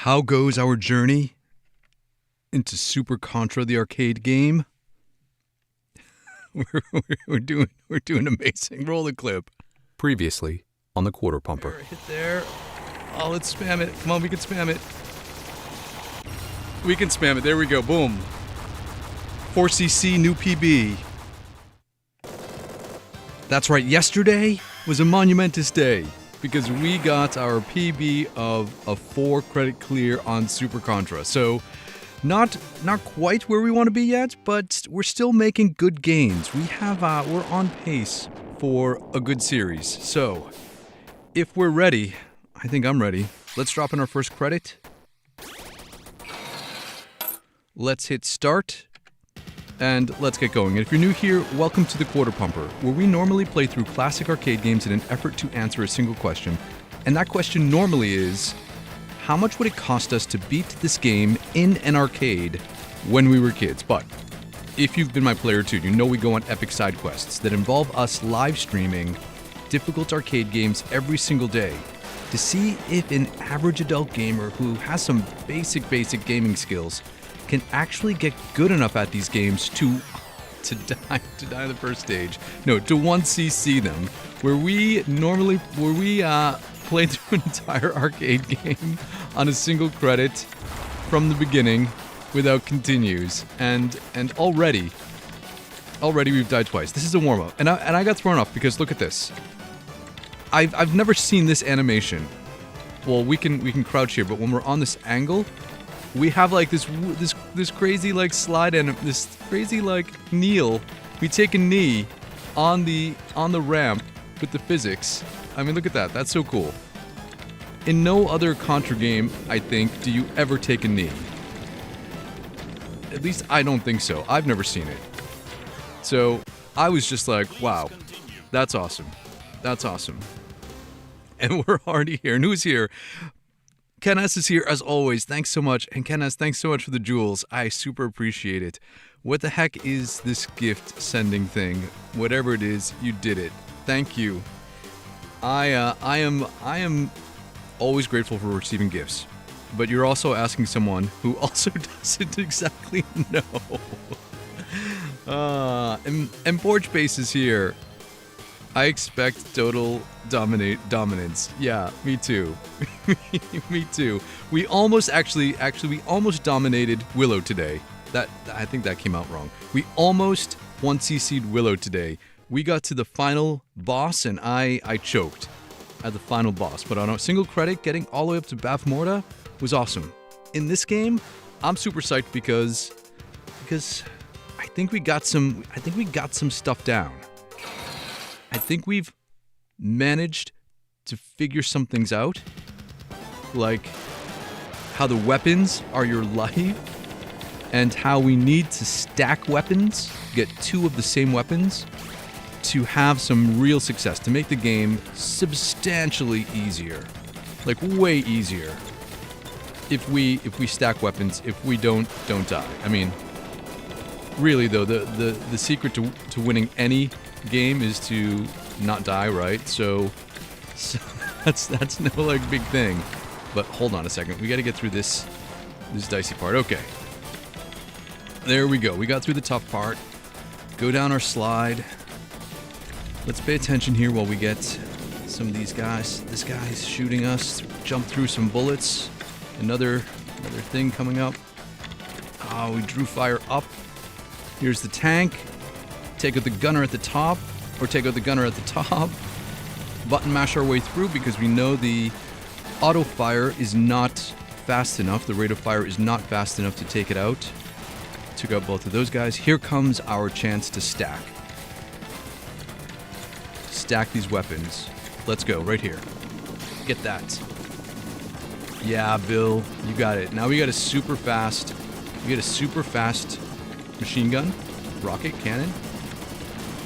How goes our journey into Super Contra, the arcade game? we're doing amazing. Roll the clip. Previously on the Quarter Pumper. Hit there. Oh, let's spam it. Come on, we can spam it. We can spam it. There we go. Boom. 4cc new PB. That's right. Yesterday was a monumentous day because we got our PB of a 4-credit clear on Super Contra. So, not quite where we want to be yet, but we're still making good gains. We're on pace for a good series. So, if we're ready, I think I'm ready. Let's drop in our first credit. Let's hit start. And let's get going. And if you're new here, welcome to the Quarter Pumper, where we normally play through classic arcade games in an effort to answer a single question. And that question normally is, how much would it cost us to beat this game in an arcade when we were kids? But if you've been my player too, you know we go on epic side quests that involve us live streaming difficult arcade games every single day to see if an average adult gamer who has some basic gaming skills can actually get good enough at these games to die the first stage. No, to 1cc them, where we play through an entire arcade game on a single credit from the beginning without continues, and already we've died twice. This is a warm up, and I got thrown off because look at this. I've never seen this animation. Well, we can crouch here, but when we're on this angle, we have like this crazy like slide and this crazy like kneel. We take a knee on the ramp with the physics. I mean, look at that. That's so cool. In no other Contra game, I think, do you ever take a knee. At least I don't think so. I've never seen it. So I was just like, wow, that's awesome. That's awesome. And we're already here. And who's here? Ken S is here as always. Thanks so much. And Ken S, thanks so much for the jewels. I super appreciate it. What the heck is this gift sending thing? Whatever it is, you did it. Thank you. I am always grateful for receiving gifts. But you're also asking someone who also doesn't exactly know. And Porch Base is here. I expect total dominance. Yeah, me too. Me too. We almost dominated Willow today. I think that came out wrong. We almost 1cc'd Willow today. We got to the final boss and I choked at the final boss. But on a single credit, getting all the way up to Bafmorda was awesome. In this game, I'm super psyched because I think we got some stuff down. I think we've managed to figure some things out, like how the weapons are your life, and how we need to stack weapons, get 2 of the same weapons, to have some real success, to make the game substantially easier, like way easier. If we stack weapons, if we don't die. I mean, really though, the secret to winning any game is to not die, right? So that's no like big thing. But hold on a second, we got to get through this dicey part. Okay, there we go. We got through the tough part. Go down our slide. Let's pay attention here while we get some of these guys. This guy's shooting us. Jump through some bullets. Another thing coming up. Oh, we drew fire up. Here's the tank. Take out the gunner at the top, or take out the gunner at the top. Button mash our way through because we know the auto fire is not fast enough. The rate of fire is not fast enough to take it out. Took out both of those guys. Here comes our chance to stack. Stack these weapons. Let's go, right here. Get that. Yeah, Bill, you got it. Now we got a super fast machine gun, rocket cannon.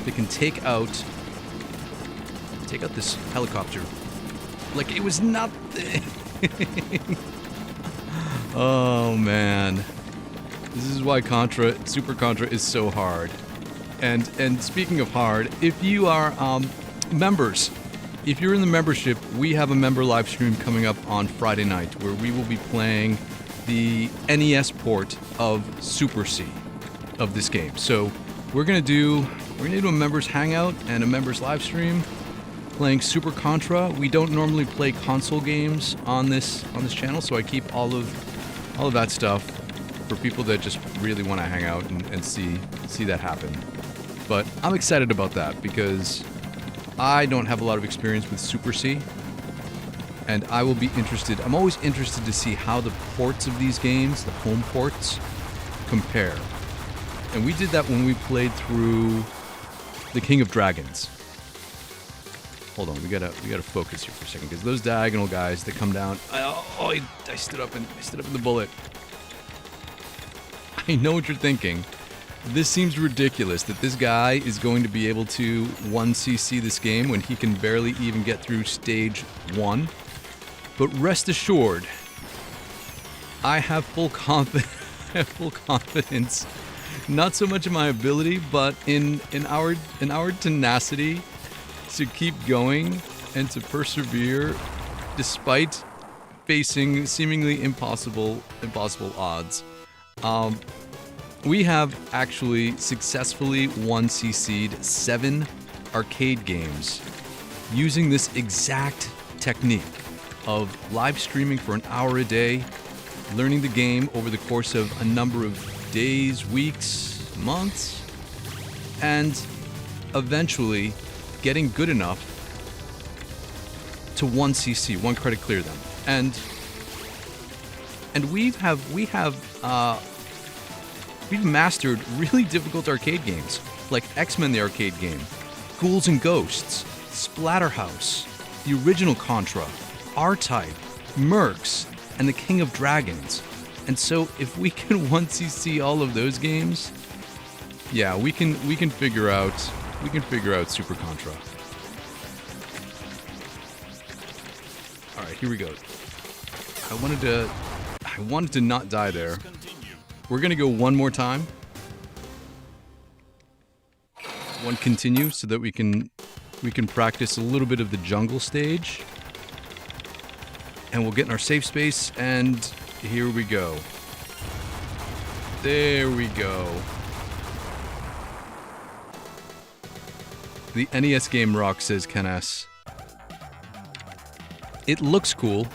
They can take out this helicopter like it was nothing. Oh man, this is why Super Contra is so hard. And speaking of hard, if you are members if you're in the membership, we have a member live stream coming up on Friday night where we will be playing the NES port of Super C of this game. So we're gonna do a members hangout and a members live stream playing Super Contra. We don't normally play console games on this channel, so I keep all of that stuff for people that just really want to hang out and see that happen. But I'm excited about that because I don't have a lot of experience with Super C, and I will be interested. I'm always interested to see how the ports of these games, the home ports, compare. And we did that when we played through The King of Dragons. Hold on, we gotta focus here for a second because those diagonal guys that come down. I stood up in the bullet. I know what you're thinking. This seems ridiculous that this guy is going to be able to 1cc this game when he can barely even get through stage 1. But rest assured, I have full confidence, not so much in my ability, but in our tenacity to keep going and to persevere despite facing seemingly impossible odds. We have actually successfully 1cc'd 7 arcade games using this exact technique of live streaming for an hour a day, learning the game over the course of a number of days, weeks, months, and eventually getting good enough to 1cc, 1 credit clear them. And we've mastered really difficult arcade games like X-Men the arcade game, Ghouls N Ghosts, Splatterhouse, the original Contra, R-Type, Mercs, and the King of Dragons. And so if we can 1cc all of those games, yeah, we can figure out Super Contra. All right, here we go. I wanted to not die there. We're gonna go one more time. One continue so that we can practice a little bit of the jungle stage. And we'll get in our safe space, and here we go. There we go. The NES game rocks, says Ken S. It looks cool.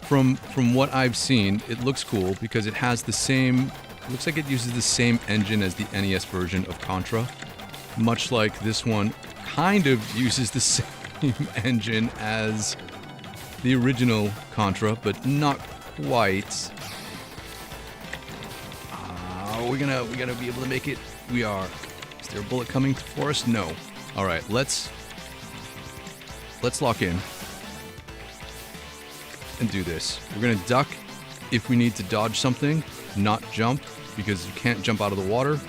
From what I've seen, it looks cool because it has the same... looks like it uses the same engine as the NES version of Contra. Much like this one kind of uses the same engine as the original Contra, but not quite. We gotta be able to make it. We are. Is there a bullet coming for us? No. All right, let's lock in and do this. We're gonna duck if we need to dodge something, not jump, because you can't jump out of the water.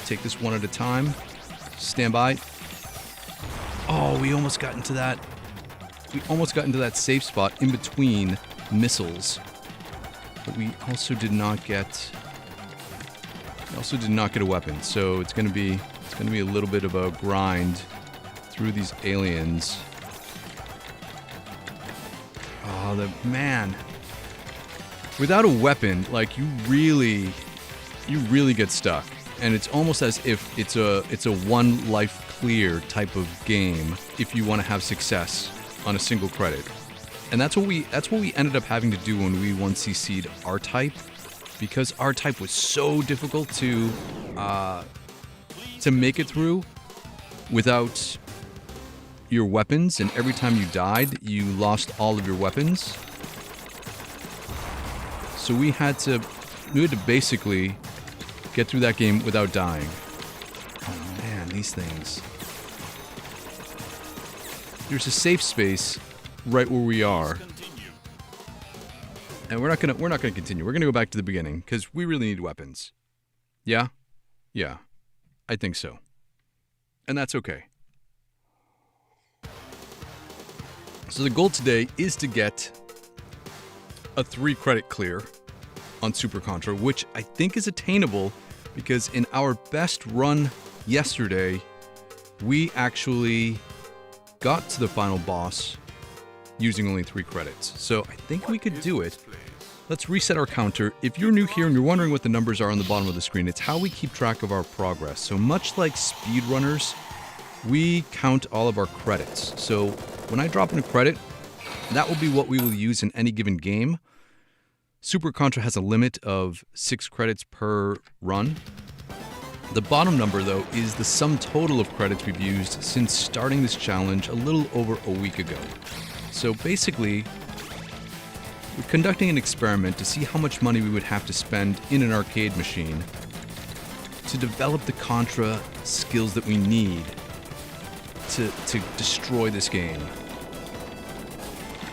Take this one at a time. Stand by. Oh, we almost got into that. We almost got into that safe spot in between missiles. But we also did not get a weapon. So it's gonna be a little bit of a grind through these aliens. Oh, man. Without a weapon, like you really get stuck. And it's almost as if it's a one life clear type of game if you want to have success on a single credit. And that's what we ended up having to do when we 1cc'd R-Type, because R-Type was so difficult to make it through without your weapons, and every time you died, you lost all of your weapons. So we had to basically get through that game without dying. Oh man, these things. There's a safe space right where we are. And we're not gonna continue. We're gonna go back to the beginning, because we really need weapons. Yeah? Yeah. I think so. And that's okay. So the goal today is to get a 3 credit clear on Super Contra, which I think is attainable because in our best run yesterday, we actually got to the final boss using only 3 credits. So I think we could do it. Let's reset our counter. If you're new here and you're wondering what the numbers are on the bottom of the screen, it's how we keep track of our progress. So much like speedrunners, we count all of our credits. So when I drop in a credit, that will be what we will use in any given game. Super Contra has a limit of 6 credits per run. The bottom number, though, is the sum total of credits we've used since starting this challenge a little over a week ago. So basically, we're conducting an experiment to see how much money we would have to spend in an arcade machine to develop the Contra skills that we need to destroy this game.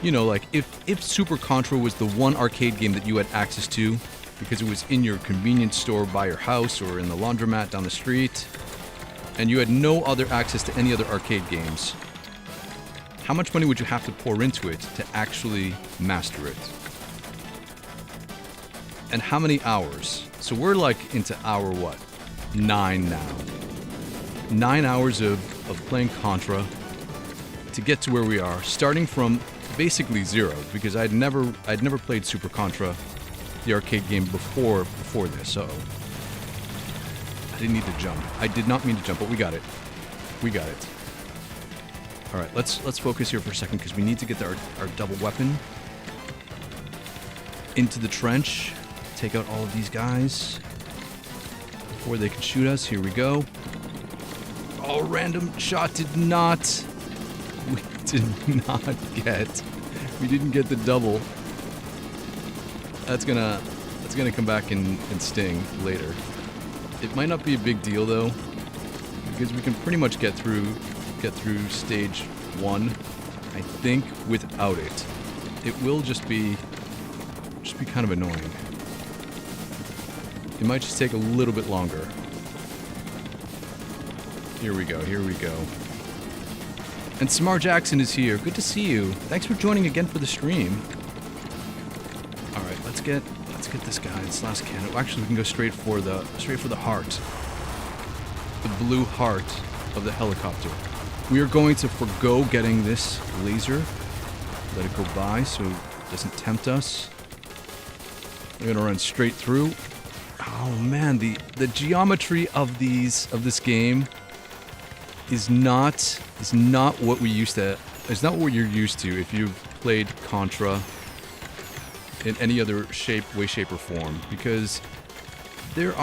You know, like, if Super Contra was the one arcade game that you had access to because it was in your convenience store by your house or in the laundromat down the street, and you had no other access to any other arcade games, how much money would you have to pour into it to actually master it? And how many hours? So we're like into hour what? 9 now. 9 hours of playing Contra to get to where we are, starting from basically 0, because I'd never played Super Contra, the arcade game, before this. So I didn't need to jump. I did not mean to jump, but we got it. We got it. All right, let's focus here for a second because we need to get our double weapon into the trench. Take out all of these guys before they can shoot us. Here we go. Oh, random shot did not. We didn't get the double. That's gonna come back and sting later. It might not be a big deal though, because we can pretty much get through stage 1, I think, without it. It will just be kind of annoying. It might just take a little bit longer. Here we go. And Smar Jackson is here. Good to see you. Thanks for joining again for the stream. All right, let's get this guy. This last cannon. Actually, we can go straight for the heart. The blue heart of the helicopter. We are going to forgo getting this laser. Let it go by so it doesn't tempt us. We're gonna run straight through. Oh man, the geometry of this game is not what we used to. It's not what you're used to if you've played Contra in any other way, shape, or form. Because we're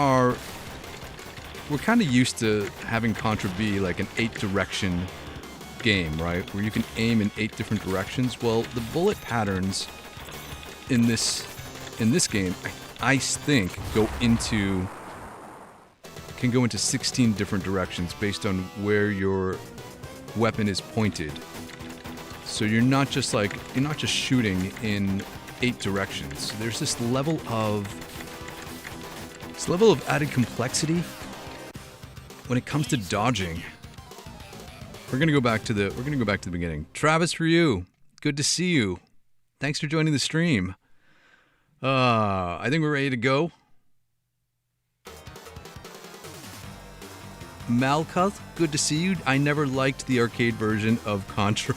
kind of used to having Contra be like an 8-direction game, right? Where you can aim in 8 different directions. Well, the bullet patterns in this game, I think, can go into 16 different directions based on where your weapon is pointed. So you're not just shooting in 8 directions. There's this level of added complexity when it comes to dodging. We're gonna go back to the beginning. Travis, for you, good to see you. Thanks for joining the stream. I think we're ready to go. Malkuth, good to see you. I never liked the arcade version of Contra.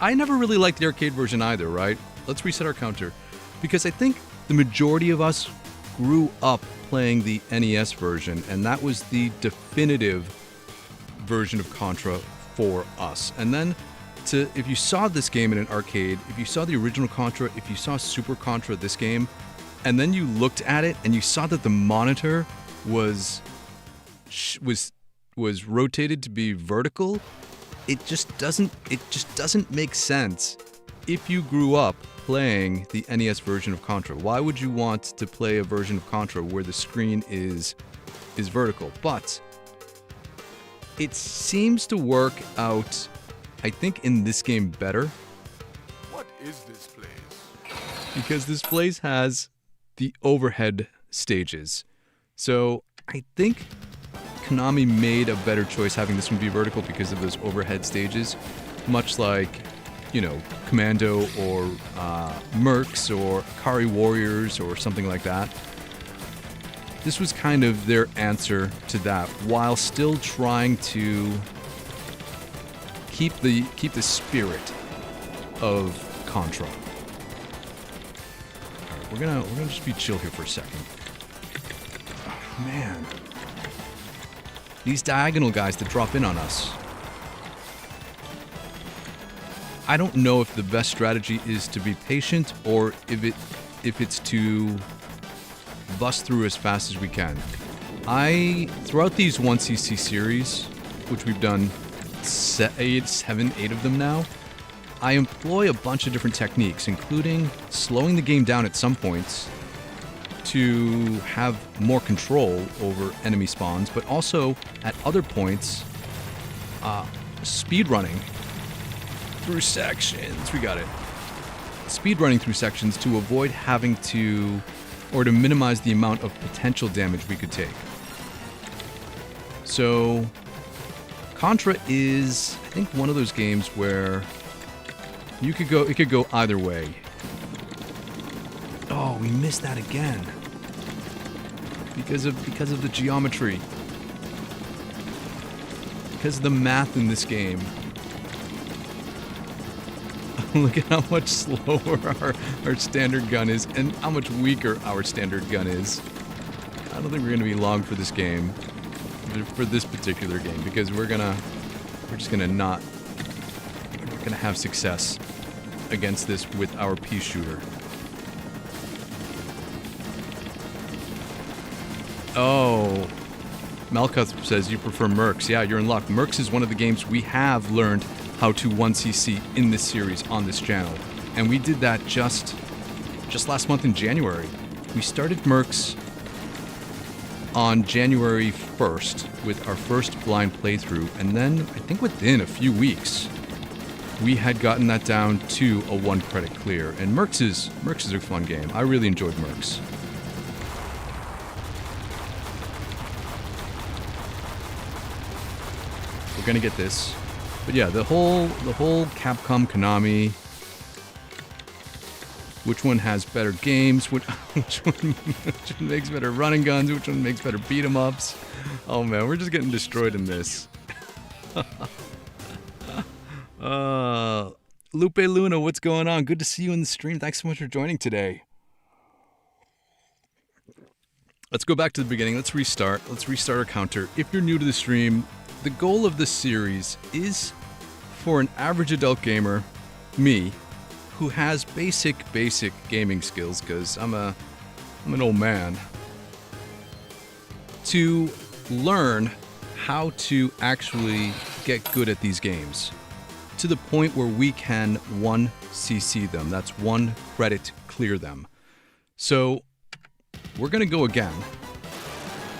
I never really liked the arcade version either, right? Let's reset our counter. Because I think the majority of us grew up playing the NES version, and that was the definitive version of Contra for us. And then, if you saw this game in an arcade, if you saw the original Contra, if you saw Super Contra, this game, and then you looked at it and you saw that the monitor was rotated to be vertical, it just doesn't make sense. If you grew up playing the NES version of Contra, why would you want to play a version of Contra where the screen is vertical? But it seems to work out, I think, in this game better. What is this place? Because this place has the overhead stages. So I think Konami made a better choice having this one be vertical because of those overhead stages, much like, you know, Commando or Mercs or Akari Warriors or something like that. This was kind of their answer to that, while still trying to keep the spirit of Contra. Alright, we're gonna just be chill here for a second. Oh, man. These diagonal guys that drop in on us. I don't know if the best strategy is to be patient or if it's to bust through as fast as we can. Throughout these 1cc series, which we've done 8 of them now, I employ a bunch of different techniques, including slowing the game down at some points to have more control over enemy spawns, but also at other points, speedrunning through sections. We got it. Speedrunning through sections to avoid having to, or to minimize the amount of potential damage we could take. So, Contra is, I think, one of those games where it could go either way. Oh, we missed that again. Because of the geometry. Because of the math in this game. Look at how much slower our standard gun is and how much weaker our standard gun is. I don't think we're going to be long for this game. For this particular game. Because we're not going to have success against this with our pea shooter. Oh. Malkuth says you prefer Mercs. Yeah, you're in luck. Mercs is one of the games we have learned how to 1cc in this series on this channel. And we did that just last month in January. We started Mercs on January 1st with our first blind playthrough, and then I think within a few weeks we had gotten that down to a 1 credit clear. And Mercs is a fun game. I really enjoyed Mercs. We're gonna get this. But yeah, the whole Capcom, Konami, which one has better games, which one makes better running guns, which one makes better beat 'em ups. Oh man, we're just getting destroyed in this. Lupe Luna, what's going on? Good to see you in the stream. Thanks so much for joining today. Let's go back to the beginning. Let's restart our counter. If you're new to the stream, the goal of this series is for an average adult gamer, me, who has basic gaming skills, because I'm an old man, to learn how to actually get good at these games to the point where we can 1cc them. That's 1 credit clear them. So we're gonna go again.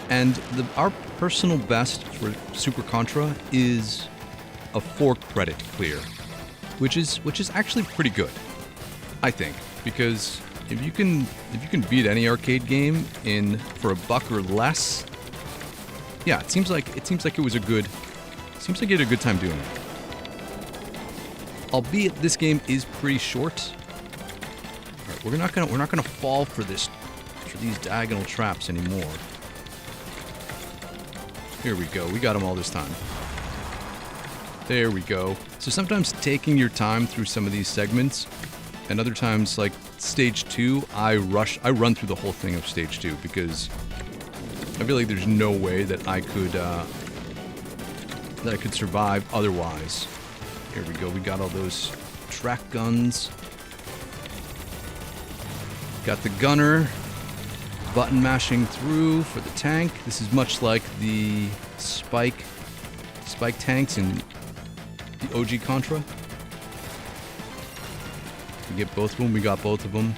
And our personal best for Super Contra is a 4 credit clear, which is actually pretty good, I think, because if you can beat any arcade game for $1 or less, yeah, it seems like it was a good, seems like you had a good time doing it. Albeit this game is pretty short. All right, we're not gonna fall for these diagonal traps anymore. Here we go. We got them all this time. There we go. So sometimes taking your time through some of these segments, and other times, like stage 2, I run through the whole thing of stage 2 because I feel like there's no way that I could survive otherwise. Here we go. We got all those track guns. Got the gunner. Button mashing through for the tank. This is much like the spike tanks in the OG Contra. We get both of them. We got both of them.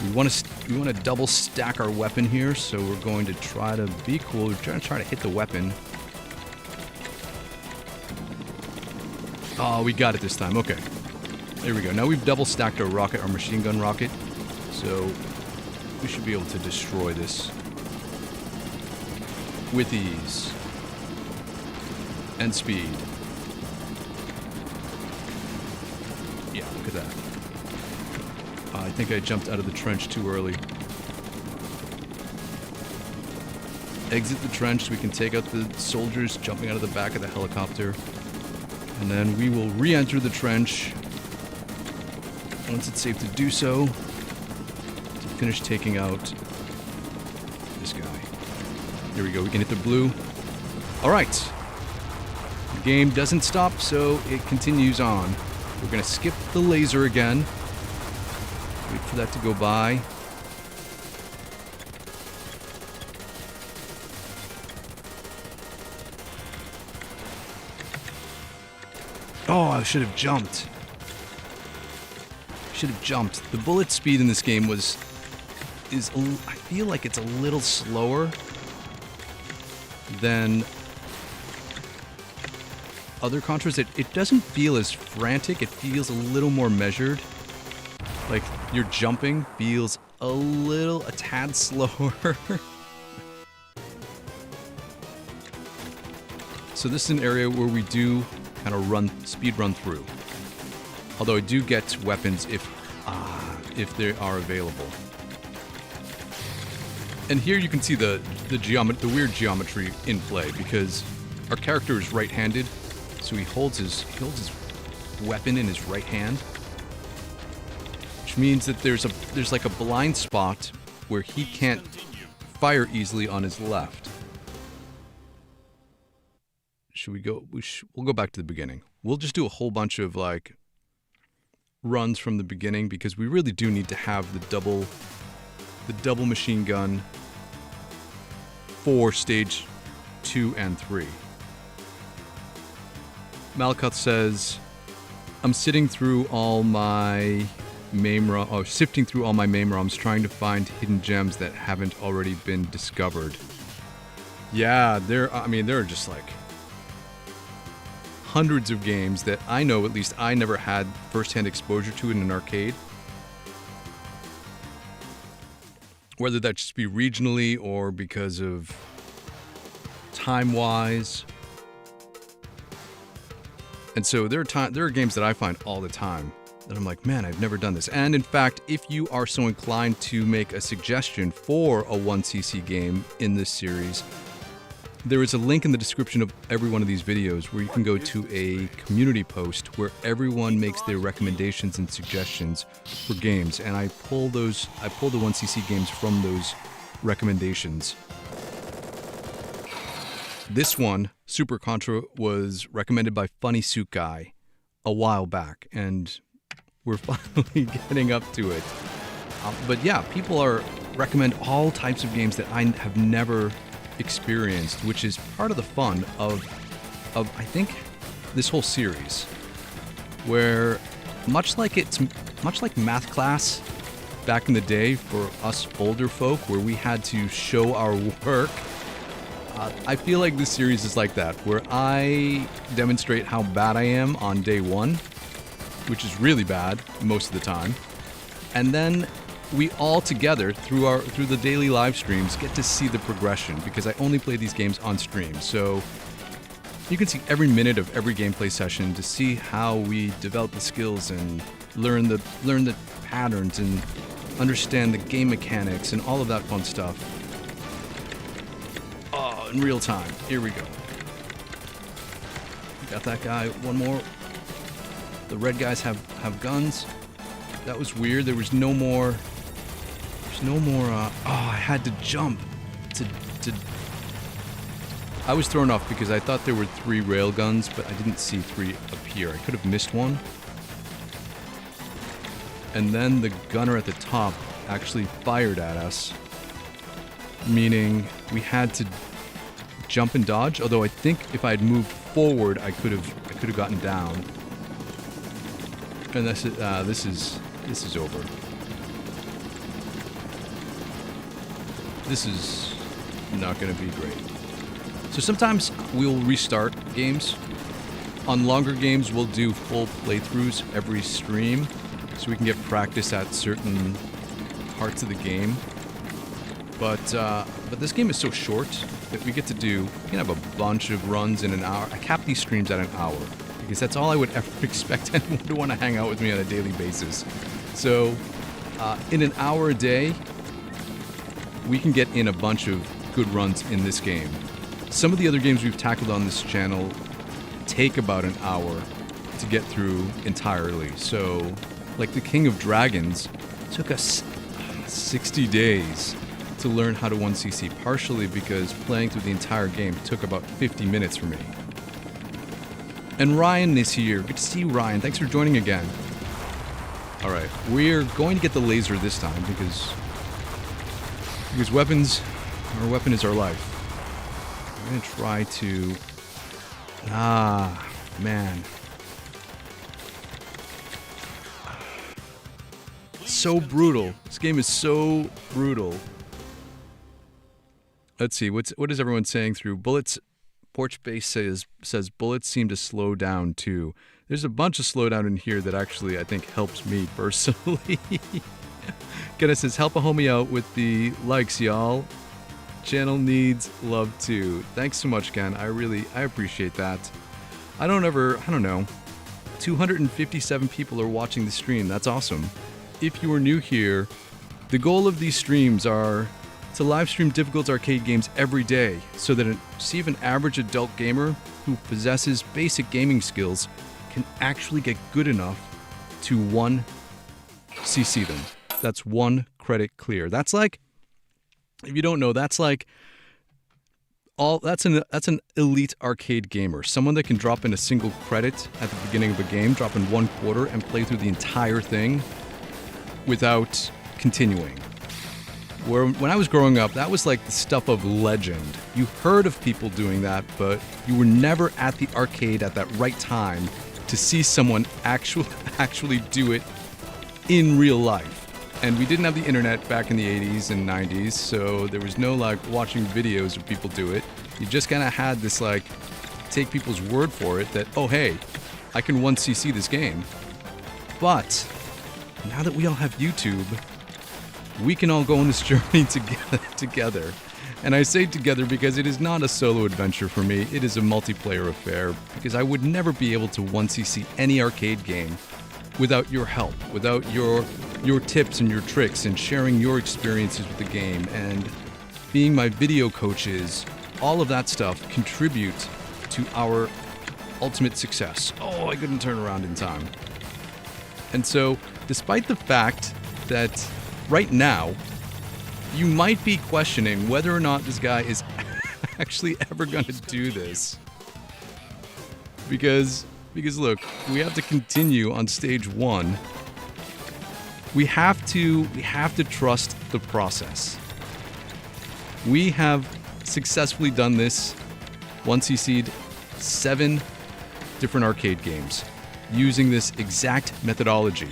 We want to double stack our weapon here, so we're going to try to be cool. We're trying to hit the weapon. Oh, we got it this time. Okay. There we go. Now we've double stacked our rocket, our machine gun rocket. So we should be able to destroy this with ease and speed. Yeah, look at that. I think I jumped out of the trench too early. Exit the trench so we can take out the soldiers jumping out of the back of the helicopter. And then we will re-enter the trench once it's safe to do so, to finish taking out this guy. Here we go, we can hit the blue. Alright. The game doesn't stop, so it continues on. We're gonna skip the laser again. Wait for that to go by. Oh, I should have jumped. The bullet speed in this game I feel like it's a little slower than other Contras. It doesn't feel as frantic. It feels a little more measured. Like your jumping feels a tad slower. So this is an area where we do kind of speed run through. Although I do get weapons if they are available. And here you can see the weird geometry in play, because our character is right-handed, so he holds his weapon in his right hand, which means that there's like a blind spot where he can't fire easily on his left. Should we go? We'll go back to the beginning. We'll just do a whole bunch of like runs from the beginning, because we really do need to have the double machine gun for stage 2 and 3. Malkuth says, I'm sifting through all my MAME ROMs trying to find hidden gems that haven't already been discovered. Yeah, there are just like hundreds of games that I know, at least I never had first-hand exposure to in an arcade. Whether that just be regionally or because of time-wise. And so there are games that I find all the time that I'm like, man, I've never done this. And in fact, if you are so inclined to make a suggestion for a 1cc game in this series, there is a link in the description of every one of these videos where you can go to a community post where everyone makes their recommendations and suggestions for games, and I pull the 1cc games from those recommendations. This one, Super Contra, was recommended by Funny Suit Guy a while back, and we're finally getting up to it. But yeah, people recommend all types of games that I have never experienced, which is part of the fun of I think this whole series, where much like math class back in the day for us older folk, where we had to show our work, I feel like this series is like that, where I demonstrate how bad I am on day one, which is really bad most of the time, and then we all together through the daily live streams get to see the progression, because I only play these games on stream. So you can see every minute of every gameplay session to see how we develop the skills and learn the patterns and understand the game mechanics and all of that fun stuff. Oh, in real time. Here we go. Got that guy. One more. The red guys have guns. That was weird. There was no more. I had to jump to. I was thrown off because I thought there were 3 rail guns, but I didn't see 3 appear. I could have missed one. And then the gunner at the top actually fired at us, meaning we had to jump and dodge. Although I think if I had moved forward, I could have gotten down. And this is over. This is not going to be great. So sometimes we'll restart games. On longer games, we'll do full playthroughs every stream, so we can get practice at certain parts of the game. But this game is so short that we can have a bunch of runs in an hour. I cap these streams at an hour, because that's all I would ever expect anyone to want to hang out with me on a daily basis. So in an hour a day, we can get in a bunch of good runs in this game. Some of the other games we've tackled on this channel take about an hour to get through entirely. So, like the King of Dragons took us 60 days to learn how to 1cc, partially because playing through the entire game took about 50 minutes for me. And Ryan is here. Good to see you, Ryan. Thanks for joining again. Alright, we're going to get the laser this time because weapons, our weapon is our life. I'm going to try to... man. So brutal. This game is so brutal. Let's see, what is everyone saying through? Bullets, Porch Base says bullets seem to slow down too. There's a bunch of slowdown in here that actually I think helps me personally. Kenneth says, help a homie out with the likes, y'all. Channel needs love too. Thanks so much, Ken. I appreciate that. I don't know. 257 people are watching the stream. That's awesome. If you are new here, the goal of these streams are to live stream difficult arcade games every day so that an average adult gamer who possesses basic gaming skills can actually get good enough to 1cc them. That's 1 credit clear. That's like, if you don't know, that's like that's an elite arcade gamer. Someone that can drop in a single credit at the beginning of a game, drop in 1 quarter and play through the entire thing without continuing. When I was growing up, that was like the stuff of legend. You heard of people doing that, but you were never at the arcade at that right time to see someone actually do it in real life. And we didn't have the internet back in the 80s and 90s, so there was no like watching videos of people do it. You just kind of had this like take people's word for it that, oh hey, I can 1cc this game. But now that we all have YouTube, we can all go on this journey together. And I say together because it is not a solo adventure for me, it is a multiplayer affair, because I would never be able to 1cc any arcade game without your help, without your tips and your tricks and sharing your experiences with the game and being my video coaches. All of that stuff contribute to our ultimate success. Oh, I couldn't turn around in time. And so, despite the fact that right now, you might be questioning whether or not this guy is actually ever going to do this. Because look, we have to continue on stage 1. We have to trust the process. We have successfully done this, 1cc'd 7 different arcade games using this exact methodology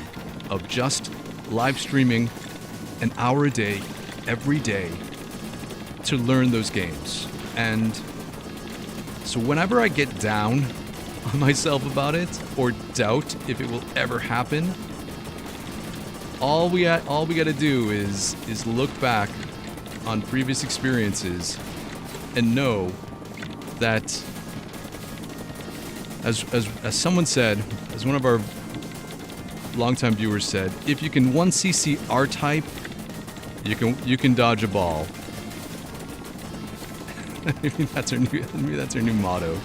of just live streaming an hour a day, every day, to learn those games. And so whenever I get down on myself about it, or doubt if it will ever happen, all we got to do is look back on previous experiences and know that, as someone said, as one of our longtime viewers said, if you can 1cc R-Type, you can dodge a ball. Maybe that's our new motto.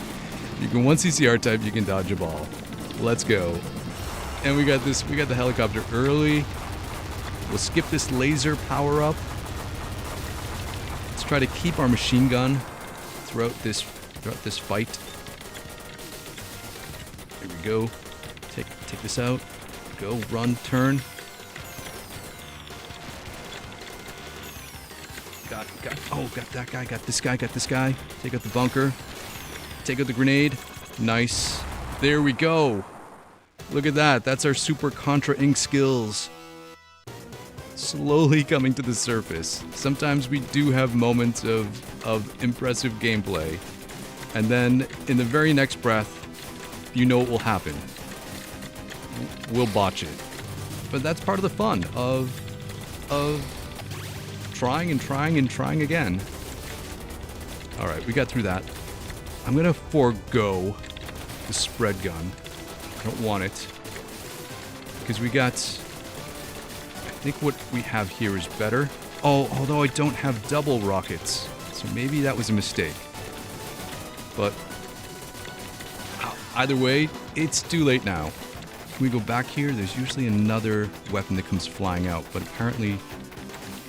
You can 1cc R-Type, you can dodge a ball. Let's go. And we got the helicopter early. We'll skip this laser power up. Let's try to keep our machine gun throughout this fight. Here we go. Take this out. Go, run, turn. Got that guy, got this guy. Take out the bunker. Take out the grenade. Nice. There we go. Look at that. That's our Super Contra ink skills. Slowly coming to the surface. Sometimes we do have moments of impressive gameplay. And then, in the very next breath, you know what will happen. We'll botch it. But that's part of the fun of trying and trying and trying again. Alright, we got through that. I'm gonna forego the spread gun. I don't want it. Because we got... I think what we have here is better. Oh, although I don't have double rockets. So maybe that was a mistake. But... Either way, it's too late now. Can we go back here? There's usually another weapon that comes flying out, but apparently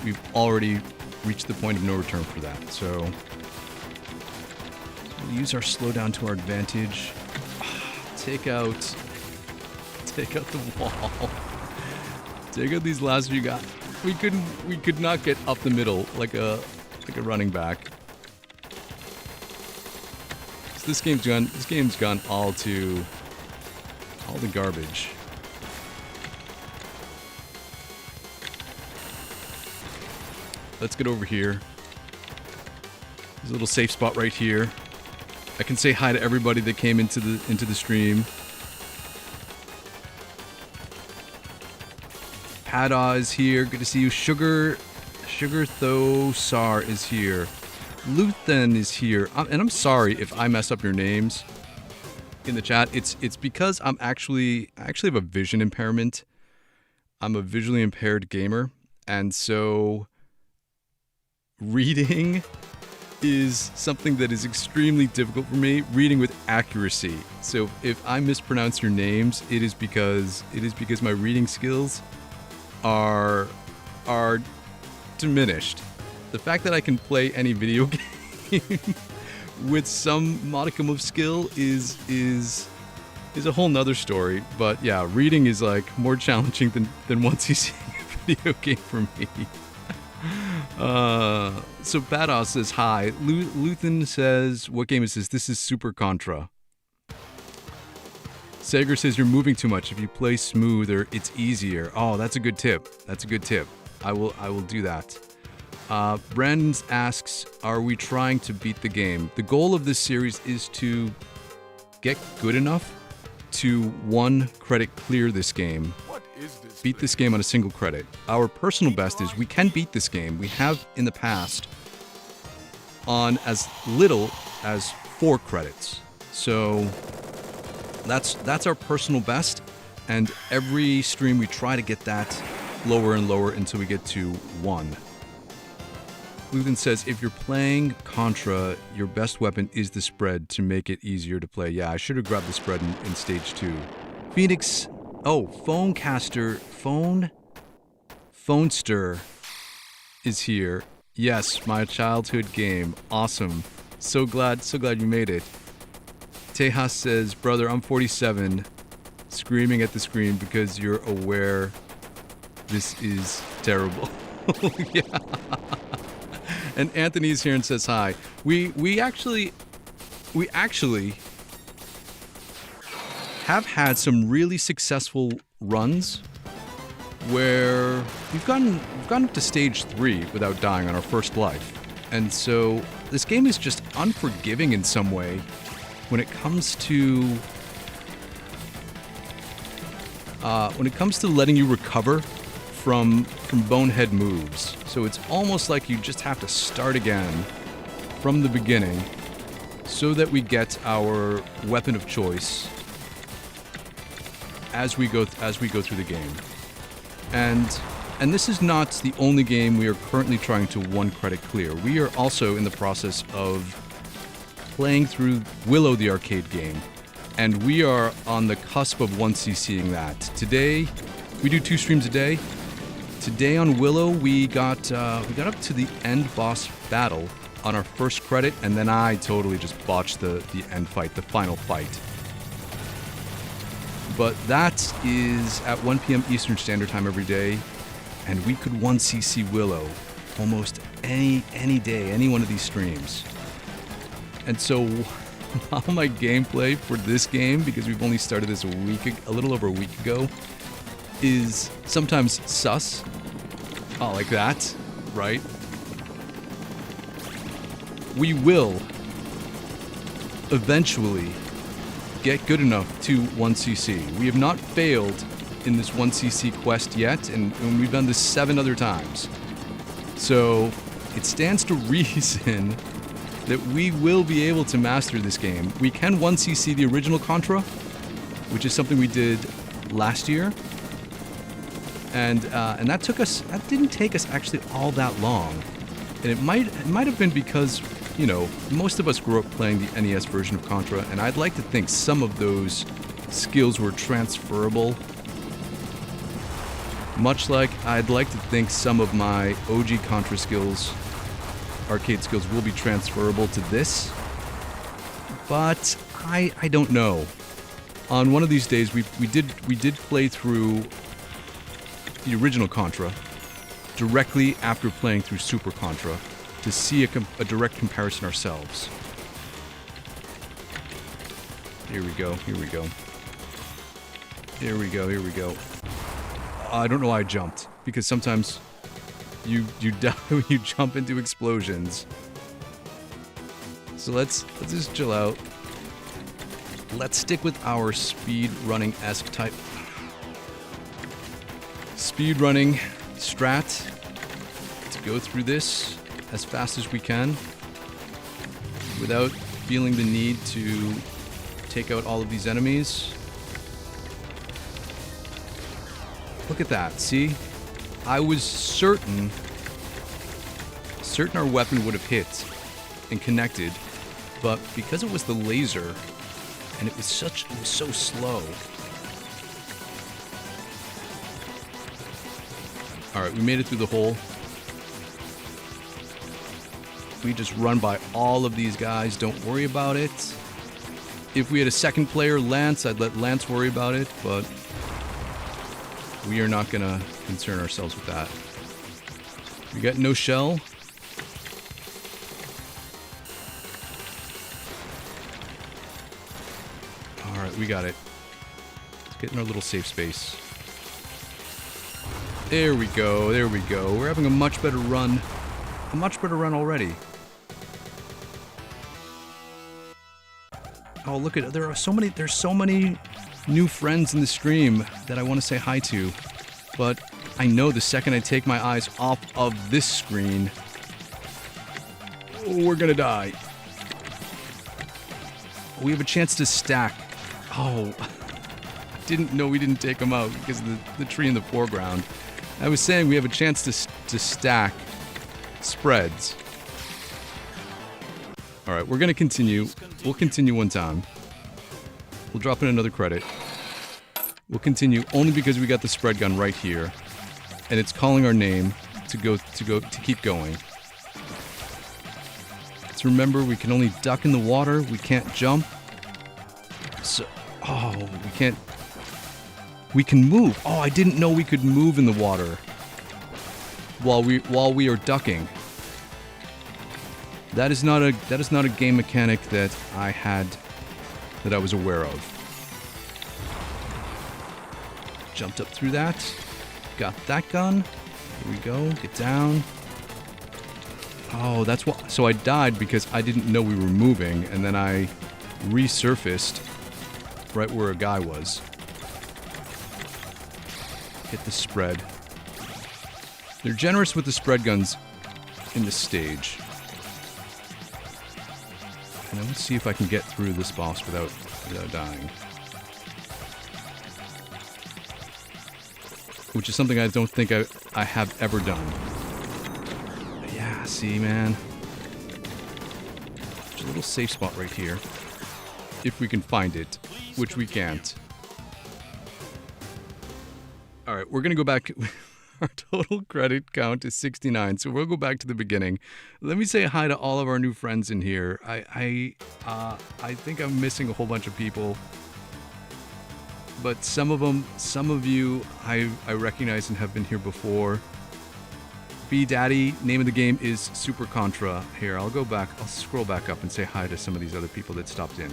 we've already reached the point of no return for that. So we'll use our slowdown to our advantage. Take out the wall. Take out these last few guys. We could not get up the middle like a running back. So this game's gone all the garbage. Let's get over here. There's a little safe spot right here. I can say hi to everybody that came into the stream. Pada is here. Good to see you. Sugar Thosar is here. Luthen is here. And I'm sorry if I mess up your names in the chat. It's because I actually have a vision impairment. I'm a visually impaired gamer, and so reading is something that is extremely difficult for me. Reading with accuracy. So if I mispronounce your names, it is because my reading skills are diminished. The fact that I can play any video game with some modicum of skill is a whole nother story. But yeah, reading is like more challenging than once you see a video game for me. So Badass says hi. Luthen says, what game is this? This is Super Contra. Sager says you're moving too much. If you play smoother, it's easier. Oh, that's a good tip. That's a good tip. I will do that. Brandon asks, are we trying to beat the game? The goal of this series is to get good enough to 1 credit clear this game. What is this? Beat this game on a single credit. Our personal best is we can beat this game. We have in the past on as little as 4 credits. So that's our personal best, and every stream we try to get that lower and lower until we get to 1. Luthen says, if you're playing Contra, your best weapon is the spread to make it easier to play. Yeah, I should have grabbed the spread in stage 2. Phoenix, Phonester is here. Yes, my childhood game. Awesome. So glad you made it. Tejas says, brother, I'm 47, screaming at the screen because you're aware this is terrible. Yeah. And Anthony's here and says hi. We actually have had some really successful runs where we've gotten up to stage 3 without dying on our first life. And so this game is just unforgiving in some way when it comes to letting you recover from bonehead moves. So it's almost like you just have to start again from the beginning so that we get our weapon of choice as we go through the game. And this is not the only game we are currently trying to 1 credit clear. We are also in the process of playing through Willow the arcade game, and we are on the cusp of 1cc'ing that. Today, we do 2 streams a day. Today on Willow, we got up to the end boss battle on our first credit, and then I totally just botched the end fight, the final fight. But that is at 1 p.m. Eastern Standard Time every day, and we could 1cc Willow almost any day, any one of these streams. And so while my gameplay for this game, because we've only started this a little over a week ago, is sometimes sus. Oh, like that, right? We will eventually get good enough to 1cc. We have not failed in this 1cc quest yet, and we've done this 7 other times. So it stands to reason that we will be able to master this game. We can 1cc the original Contra, which is something we did last year. And that didn't take us actually all that long. And it might have been because you know, most of us grew up playing the NES version of Contra, and I'd like to think some of those skills were transferable. Much like I'd like to think some of my OG Contra skills, arcade skills, will be transferable to this. But I don't know. On one of these days, we did play through the original Contra directly after playing through Super Contra to see a direct comparison ourselves. Here we go. Here we go. Here we go. Here we go. I don't know why I jumped, because sometimes you die when you jump into explosions. So let's just chill out. Let's stick with our speed running-esque type. Speed running strat to go through this as fast as we can without feeling the need to take out all of these enemies. Look at that, see? I was certain our weapon would have hit and connected, but because it was the laser and it was so slow. All right, we made it through the hole. We just run by all of these guys, don't worry about it. If we had a second player, Lance, I'd let Lance worry about it, but we are not gonna concern ourselves with that. We got no shell. Alright, we got it. Let's get in our little safe space. There we go, there we go. We're having a much better run. A much better run already. Oh, look at, there's so many new friends in the stream that I want to say hi to. But I know the second I take my eyes off of this screen, we're gonna die. We have a chance to stack. Oh, I didn't know we didn't take them out because of the tree in the foreground. I was saying we have a chance to stack spreads. All right, we're gonna continue. We'll continue one time. We'll drop in another credit. We'll continue only because we got the spread gun right here, and it's calling our name to keep going. Let's remember we can only duck in the water. We can't jump. So, oh, we can't. We can move. Oh, I didn't know we could move in the water while we are ducking. That is not a game mechanic that I was aware of. Jumped up through that. Got that gun. Here we go. Get down. Oh, that's what. So I died because I didn't know we were moving, and then I resurfaced right where a guy was. Hit the spread. They're generous with the spread guns in this stage. And let's see if I can get through this boss without dying. Which is something I don't think I have ever done. But yeah, see, man. There's a little safe spot right here. If we can find it, which we can't. Alright, we're gonna go back. Our total credit count is 69, so we'll go back to the beginning. Let me say hi to all of our new friends in here. I think I'm missing a whole bunch of people, but some of you, I recognize and have been here before. B Daddy, name of the game is Super Contra. Here, I'll scroll back up and say hi to some of these other people that stopped in.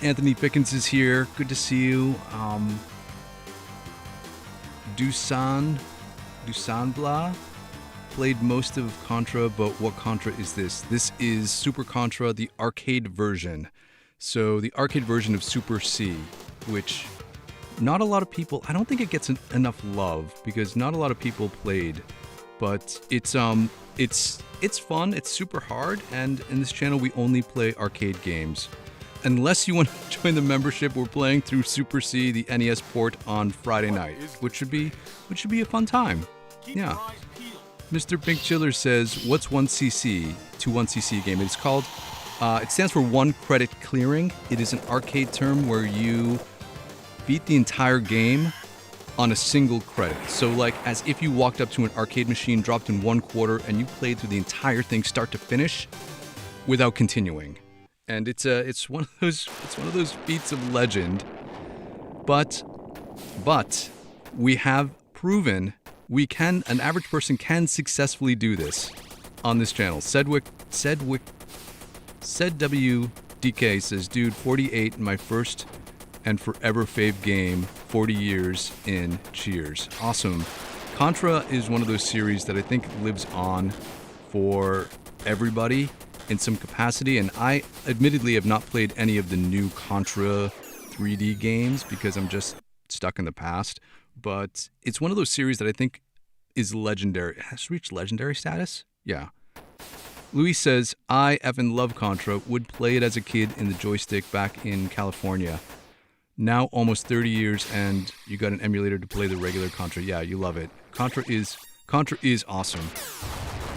Anthony Pickens is here. Good to see you. Dusanbla played most of Contra, but what Contra is this? This is Super Contra, the arcade version. So the arcade version of Super C, which not a lot of people, I don't think it gets enough love because not a lot of people played, but it's fun, it's super hard, and in this channel we only play arcade games. Unless you want to join the membership, we're playing through Super C, the NES port, on Friday night, which should be a fun time. Yeah. Mr. Pink Chiller says, what's 1cc to 1cc game? It's called, it stands for one credit clearing. It is an arcade term where you beat the entire game on a single credit. So like as if you walked up to an arcade machine, dropped in 1 quarter, and you played through the entire thing start to finish without continuing. And it's one of those feats of legend. But we have proven an average person can successfully do this on this channel. SedWDK says, dude, 48 in my first and forever fave game, 40 years in, cheers. Awesome. Contra is one of those series that I think lives on for everybody in some capacity, and I admittedly have not played any of the new Contra 3D games because I'm just stuck in the past, but it's one of those series that I think is legendary. It has reached legendary status? Yeah. Luis says, I effing love Contra, would play it as a kid in the joystick back in California. Now almost 30 years and you got an emulator to play the regular Contra. Yeah, you love it. Contra is awesome.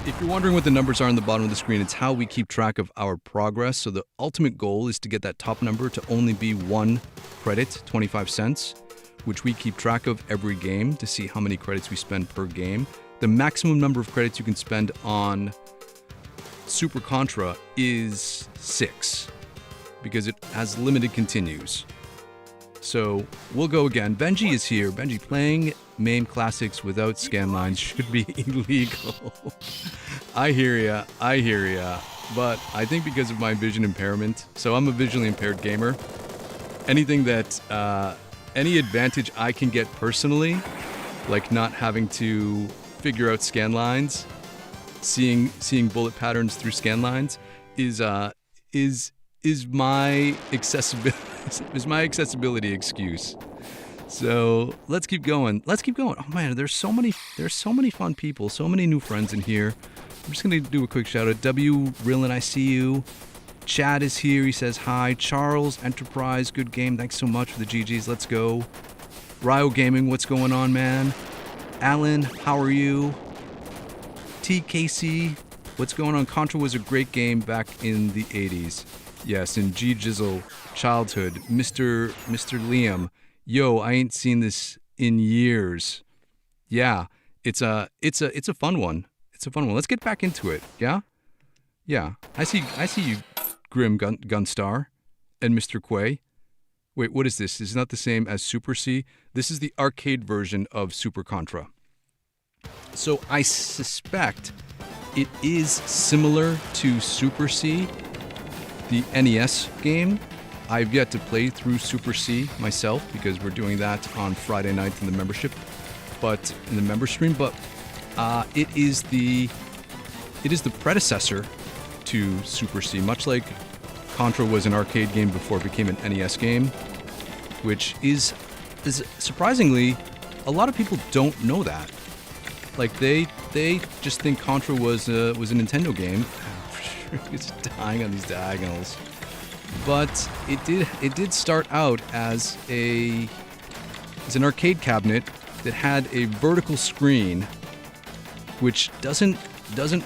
If you're wondering what the numbers are on the bottom of the screen, it's how we keep track of our progress. So the ultimate goal is to get that top number to only be 1 credit, 25 cents, which we keep track of every game to see how many credits we spend per game. The maximum number of credits you can spend on Super Contra is 6 because it has limited continues. So we'll go again. Benji is here. Benji, playing MAME classics without scan lines should be illegal. I hear ya. But I think because of my vision impairment, so I'm a visually impaired gamer, anything that, any advantage I can get personally, like not having to figure out scan lines, seeing bullet patterns through scan lines, is my accessibility excuse. So let's keep going. Oh man, there's so many fun people, so many new friends in here. I'm just gonna do a quick shout out. W Rillin, I see you. Chad is here. He says hi. Charles Enterprise, good game. Thanks so much for the GGs. Let's go. Ryo Gaming, what's going on, man? Alan, how are you? TKC, what's going on? Contra was a great game back in the 80s. Yes, and G Jizzle, childhood. Mr. Liam, yo, I ain't seen this in years. Yeah, it's a fun one. It's a fun one. Let's get back into it. Yeah. I see you, Grim Gunstar, and Mr. Quay. Wait, what is this? It's not the same as Super C. This is the arcade version of Super Contra. So I suspect it is similar to Super C, the NES game. I've yet to play through Super C myself because we're doing that on Friday night in the membership, but in the member stream. But it is the predecessor to Super C, much like Contra was an arcade game before it became an NES game, which is surprisingly, a lot of people don't know that. Like they just think Contra was a Nintendo game. It's dying on these diagonals, but it did start out as an arcade cabinet that had a vertical screen, which doesn't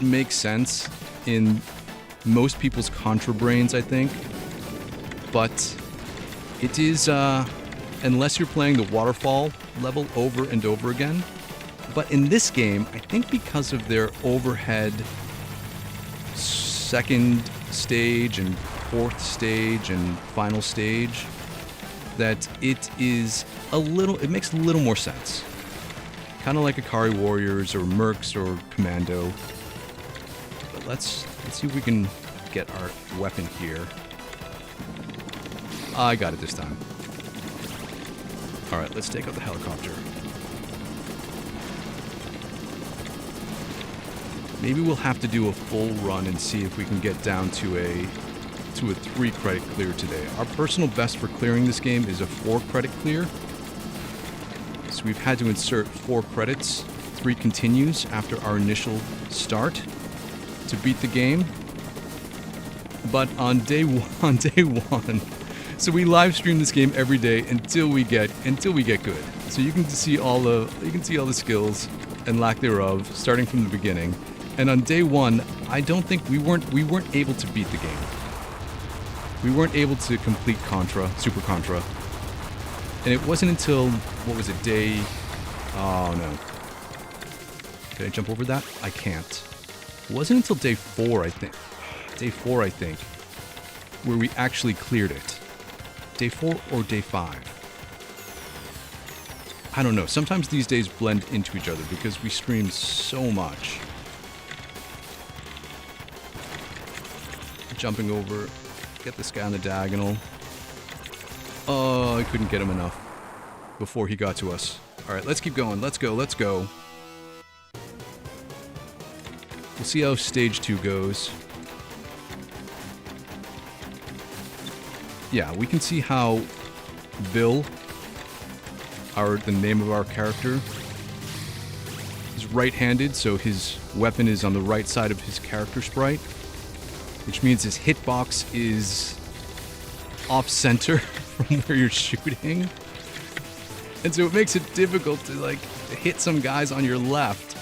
make sense in most people's Contra brains, I think. But it is, unless you're playing the waterfall level over and over again. But in this game, I think because of their overhead second stage and fourth stage and final stage, that it makes a little more sense. Kind of like Akari Warriors or Mercs or Commando. But let's see if we can get our weapon here. I got it this time. Alright, let's take out the helicopter. Maybe we'll have to do a full run and see if we can get down to a 3 credit clear today. Our personal best for clearing this game is a 4 credit clear. So we've had to insert 4 credits, 3 continues after our initial start to beat the game. But on day one, so we live stream this game every day until we get good. So you can see all the skills and lack thereof, starting from the beginning. And on day one, I don't think we weren't able to beat the game. We weren't able to complete Contra, Super Contra. And it wasn't until, what was it, day... Oh, no. Can I jump over that? I can't. It wasn't until day 4, I think. Day 4, I think, where we actually cleared it. Day 4 or day 5. I don't know. Sometimes these days blend into each other because we stream so much. Jumping over. Get this guy on the diagonal. Oh, I couldn't get him enough before he got to us. Alright, let's keep going. Let's go, let's go. We'll see how stage 2 goes. Yeah, we can see how Bill, the name of our character, is right-handed, so his weapon is on the right side of his character sprite, which means his hitbox is off-center from where you're shooting. And so it makes it difficult to, like, hit some guys on your left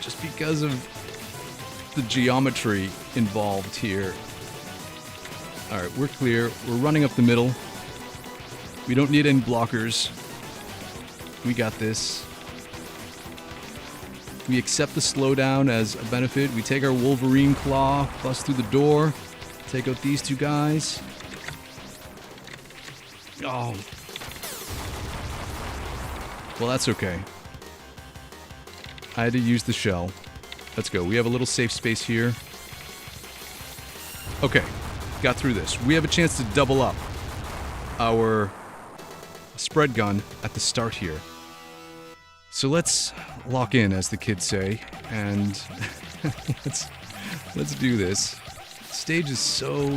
just because of the geometry involved here. Alright, we're clear. We're running up the middle. We don't need any blockers. We got this. We accept the slowdown as a benefit. We take our Wolverine Claw, bust through the door, take out these two guys. Oh. Well, that's okay. I had to use the shell. Let's go. We have a little safe space here. Okay. Got through this. We have a chance to double up our spread gun at the start here. So let's lock in, as the kids say, and let's do this. The stage is so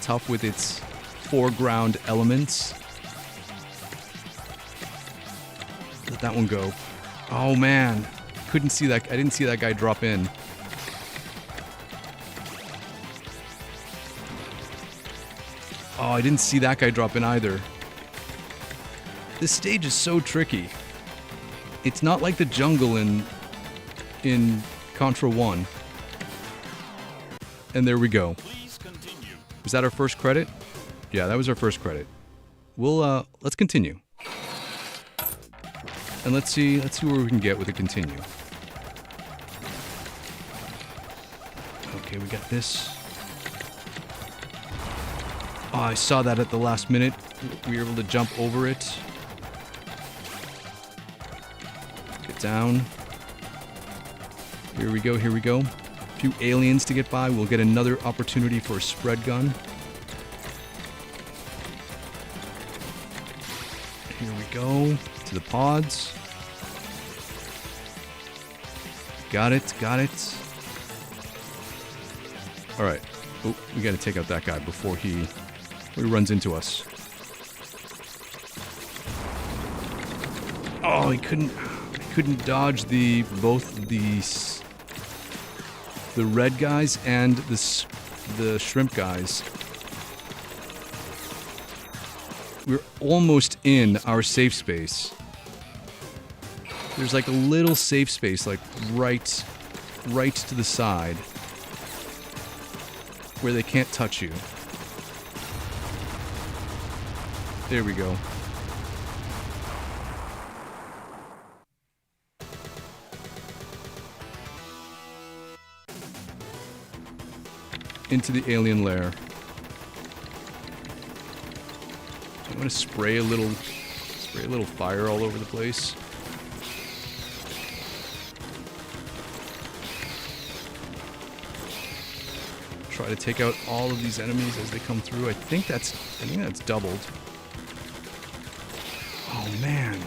tough with its foreground elements. Let that one go. Oh man, couldn't see that. I didn't see that guy drop in. Oh, I didn't see that guy drop in either. This stage is so tricky. It's not like the jungle in Contra 1. And there we go. Was that our first credit? Yeah, that was our first credit. We'll let's continue. And let's see where we can get with a continue. Okay, we got this. Oh, I saw that at the last minute. We were able to jump over it. Get down. Here we go, here we go. A few aliens to get by. We'll get another opportunity for a spread gun. Here we go. To the pods. Got it, got it. Alright. Oh, we gotta take out that guy before he runs into us. Oh, he couldn't dodge both the red guys and the shrimp guys. We're almost in our safe space. There's like a little safe space, like right to the side, where they can't touch you. There we go. Into the alien lair. I'm gonna spray a little fire all over the place. Try to take out all of these enemies as they come through. I think that's doubled. Oh man.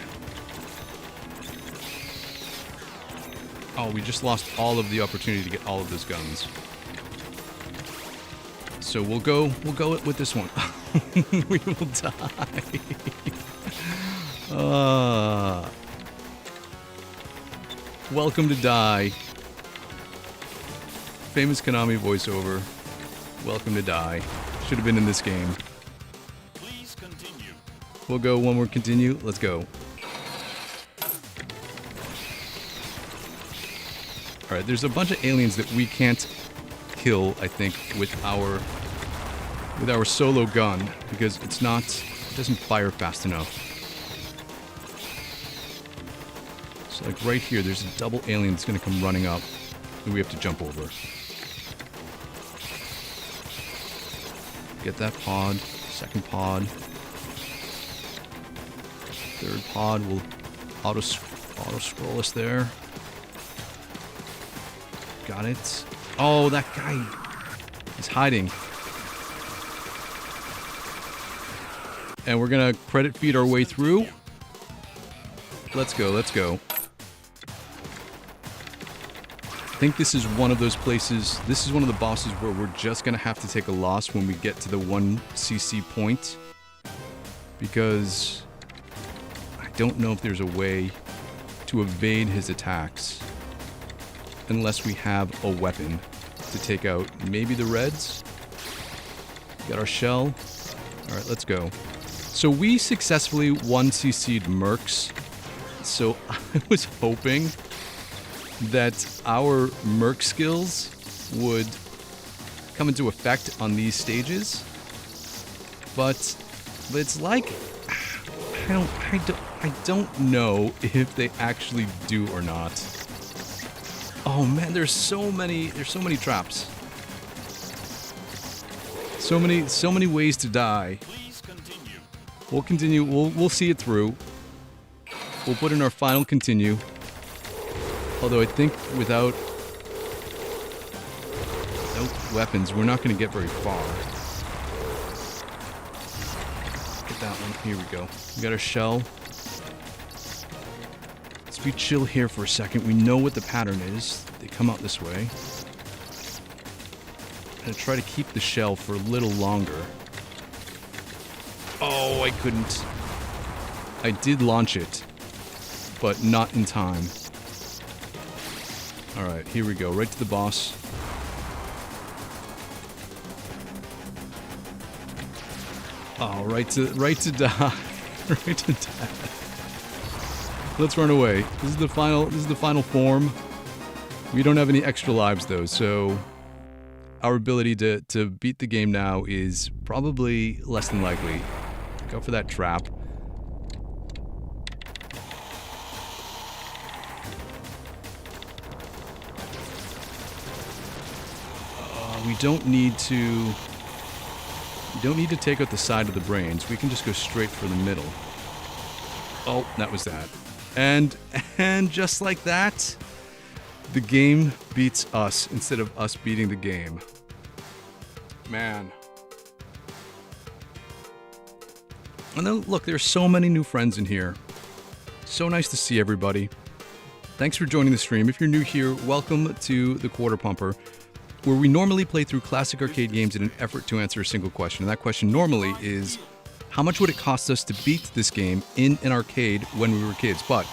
Oh, we just lost all of the opportunity to get all of those guns. So we'll go with this one. We will die. Welcome to Die. Famous Konami voiceover. Welcome to Die. Should have been in this game. Please continue. We'll go one more continue. Let's go. All right, there's a bunch of aliens that we can't kill, I think, with our solo gun because it doesn't fire fast enough. So like right here, there's a double alien that's gonna come running up that we have to jump over. Get that pod, second pod. Third pod will auto scroll us there. Got it. Oh, that guy is hiding. And we're gonna credit feed our way through. Let's go, let's go. I think this is one of those places, this is one of the bosses where we're just gonna have to take a loss when we get to the 1cc point. Because I don't know if there's a way to evade his attacks unless we have a weapon to take out maybe the reds. Got our shell. Alright, let's go. So we successfully 1cc'd Mercs. So I was hoping that our Merc skills would come into effect on these stages. But it's like I don't know if they actually do or not. Oh man, there's so many traps. So many ways to die. We'll continue. We'll see it through. We'll put in our final continue. Although I think without weapons, we're not going to get very far. Get that one. Here we go. We got our shell. Let's be chill here for a second. We know what the pattern is. They come out this way. I'm going to try to keep the shell for a little longer. Oh, I couldn't. I did launch it, but not in time. Alright, here we go. Right to the boss. Oh, right to die. Right to death. Let's run away. This is the final form. We don't have any extra lives though, so our ability to beat the game now is probably less than likely. Go for that trap. We don't need to take out the side of the brains. We can just go straight for the middle. Oh, that was that. And just like that, the game beats us instead of us beating the game. Man. And then, look, there's so many new friends in here. So nice to see everybody. Thanks for joining the stream. If you're new here, welcome to the Quarter Pumper, where we normally play through classic arcade games in an effort to answer a single question. And that question normally is, how much would it cost us to beat this game in an arcade when we were kids? But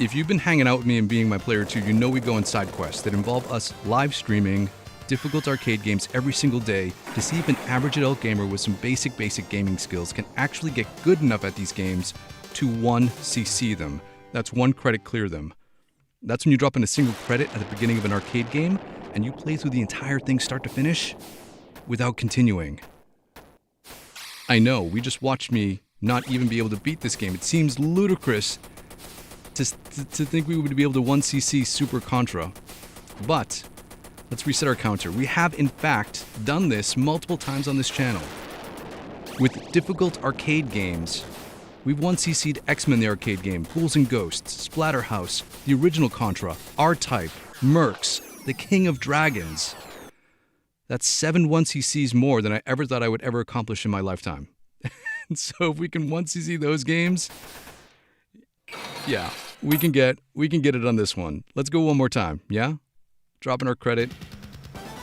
if you've been hanging out with me and being my player too, you know we go on side quests that involve us live streaming difficult arcade games every single day to see if an average adult gamer with some basic gaming skills can actually get good enough at these games to 1cc them. That's 1 credit clear them. That's when you drop in a single credit at the beginning of an arcade game and you play through the entire thing start to finish without continuing. I know, we just watched me not even be able to beat this game. It seems ludicrous to think we would be able to 1cc Super Contra. But let's reset our counter. We have, in fact, done this multiple times on this channel. With difficult arcade games, we've 1cc'd X-Men the arcade game, Ghouls N Ghosts, Splatterhouse, the original Contra, R-Type, Mercs, the King of Dragons. That's 7 1cc's more than I ever thought I would ever accomplish in my lifetime. And so if we can 1cc those games, yeah, we can get it on this one. Let's go one more time, yeah? Dropping our credit.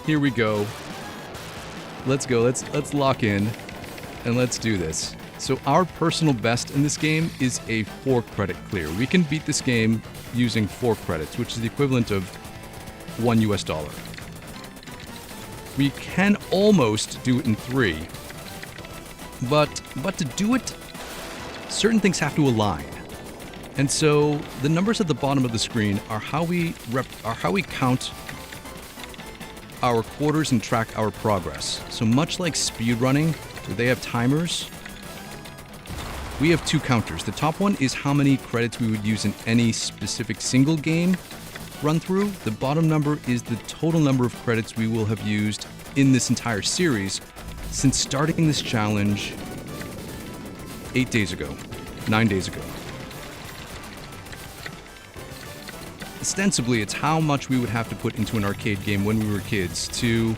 Here we go. Let's go. Let's lock in and let's do this. So our personal best in this game is a 4 credit clear. We can beat this game using 4 credits, which is the equivalent of $1 US. We can almost do it in 3. But to do it, certain things have to align. And so the numbers at the bottom of the screen are how we count our quarters and track our progress. So much like speedrunning, where they have timers, we have two counters. The top one is how many credits we would use in any specific single game run through. The bottom number is the total number of credits we will have used in this entire series since starting this challenge 9 days ago. Ostensibly, it's how much we would have to put into an arcade game when we were kids to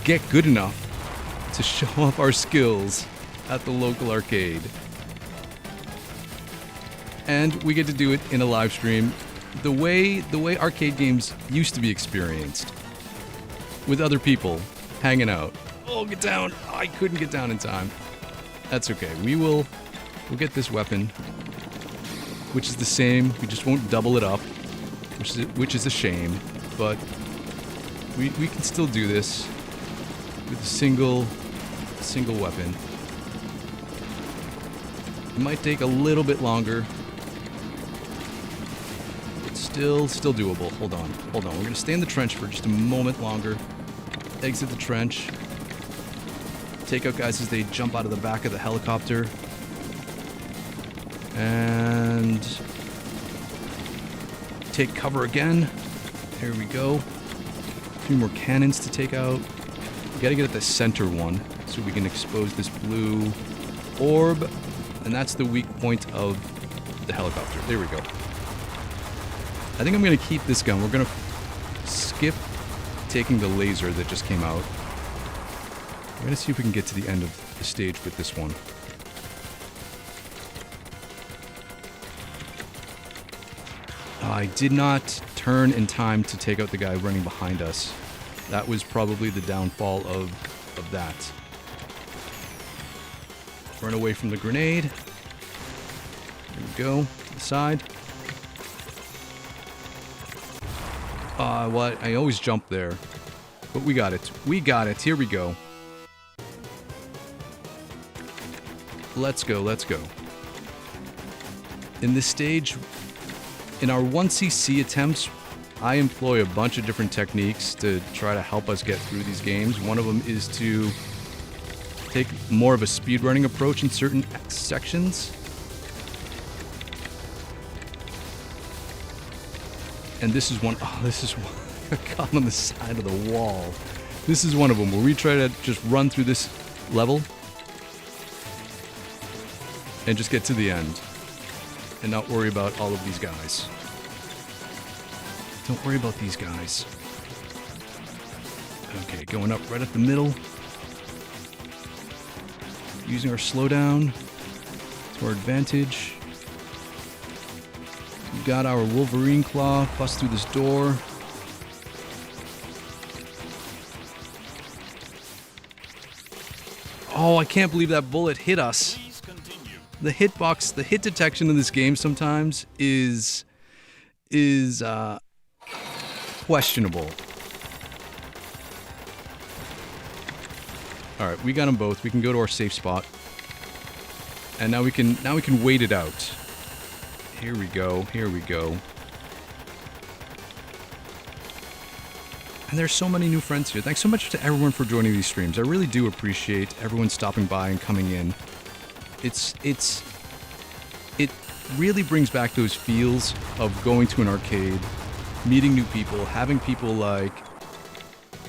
get good enough to show off our skills at the local arcade. And we get to do it in a live stream the way arcade games used to be experienced, with other people hanging out. Oh, get down! I couldn't get down in time. That's okay. We'll get this weapon, which is the same. We just won't double it up, which is a shame. But we can still do this with a single weapon. It might take a little bit longer. Still doable. Hold on. We're going to stay in the trench for just a moment longer. Exit the trench. Take out guys as they jump out of the back of the helicopter. And take cover again. Here we go. A few more cannons to take out. We got to get at the center one so we can expose this blue orb. And that's the weak point of the helicopter. There we go. I think I'm going to keep this gun. We're going to skip taking the laser that just came out. We're going to see if we can get to the end of the stage with this one. I did not turn in time to take out the guy running behind us. That was probably the downfall of that. Run away from the grenade. There we go. To the side. What? I always jump there. But we got it. Here we go. Let's go. In this stage, in our 1cc attempts, I employ a bunch of different techniques to try to help us get through these games. One of them is to take more of a speedrunning approach in certain sections. And this is one. God, on the side of the wall. This is one of them where we try to just run through this level and just get to the end and not worry about all of these guys. Don't worry about these guys. Okay, going up right at the middle. Using our slowdown to our advantage. We got our Wolverine Claw. Bust through this door. Oh, I can't believe that bullet hit us. The hitbox, the hit detection in this game sometimes is questionable. All right, we got them both. We can go to our safe spot, and now we can wait it out. Here we go. And there's so many new friends here. Thanks so much to everyone for joining these streams. I really do appreciate everyone stopping by and coming in. It really brings back those feels of going to an arcade, meeting new people, having people like